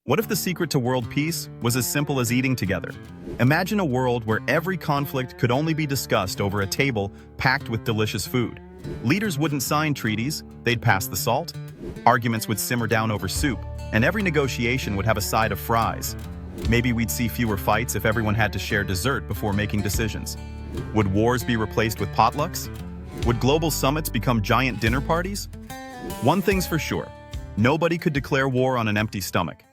What if the secret to world peace was as simple as eating together? Imagine a world where every conflict could only be discussed over a table packed with delicious food. Leaders wouldn't sign treaties, they'd pass the salt. Arguments would simmer down over soup, and every negotiation would have a side of fries. Maybe we'd see fewer fights if everyone had to share dessert before making decisions. Would wars be replaced with potlucks? Would global summits become giant dinner parties? One thing's for sure, nobody could declare war on an empty stomach.